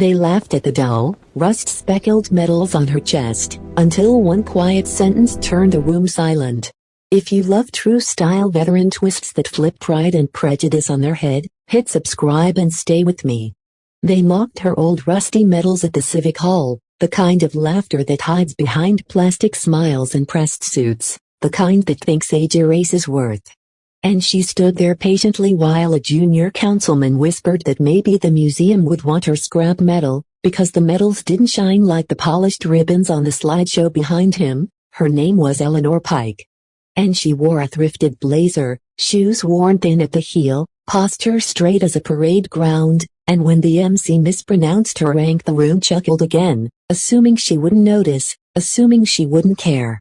They laughed at the dull, rust-speckled metals on her chest, until one quiet sentence turned the room silent. If you love true-style veteran twists that flip Pride and Prejudice on their head, hit subscribe and stay with me. They mocked her old rusty medals at the Civic Hall, the kind of laughter that hides behind plastic smiles and pressed suits, the kind that thinks age erases worth. And she stood there patiently while a junior councilman whispered that maybe the museum would want her scrap metal, because the medals didn't shine like the polished ribbons on the slideshow behind him. Her name was Eleanor Pike. And she wore a thrifted blazer, shoes worn thin at the heel, posture straight as a parade ground, and when the MC mispronounced her rank the room chuckled again, assuming she wouldn't notice, assuming she wouldn't care.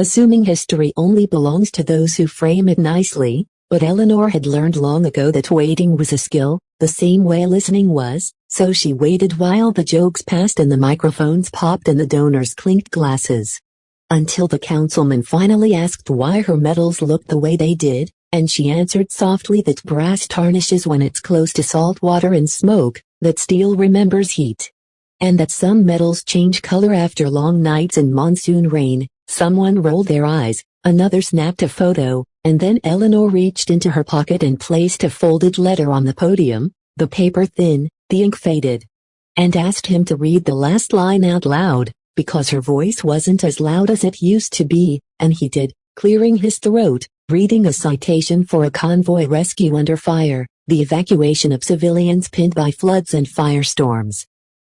Assuming history only belongs to those who frame it nicely, but Eleanor had learned long ago that waiting was a skill, the same way listening was, so she waited while the jokes passed and the microphones popped and the donors clinked glasses. Until the councilman finally asked why her medals looked the way they did, and she answered softly that brass tarnishes when it's close to salt water and smoke, that steel remembers heat. And that some metals change color after long nights in monsoon rain. Someone rolled their eyes, another snapped a photo, and then Eleanor reached into her pocket and placed a folded letter on the podium, the paper thin, the ink faded, and asked him to read the last line out loud, because her voice wasn't as loud as it used to be, and he did, clearing his throat, reading a citation for a convoy rescue under fire, the evacuation of civilians pinned by floods and firestorms.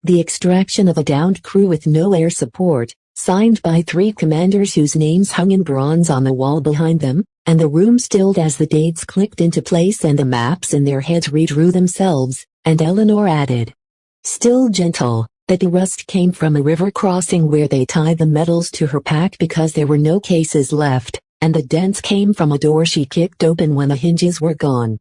The extraction of a downed crew with no air support, signed by 3 commanders whose names hung in bronze on the wall behind them, and the room stilled as the dates clicked into place and the maps in their heads redrew themselves, and Eleanor added, still gentle, that the rust came from a river crossing where they tied the medals to her pack because there were no cases left, and the dents came from a door she kicked open when the hinges were gone.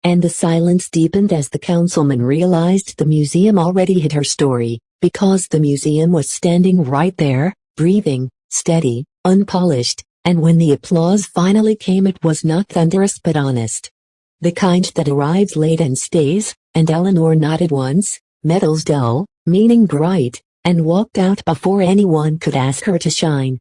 And the silence deepened as the councilman realized the museum already hid her story, because the museum was standing right there, breathing, steady, unpolished, and when the applause finally came it was not thunderous but honest. The kind that arrives late and stays, and Eleanor nodded once, medals dull, meaning bright, and walked out before anyone could ask her to shine.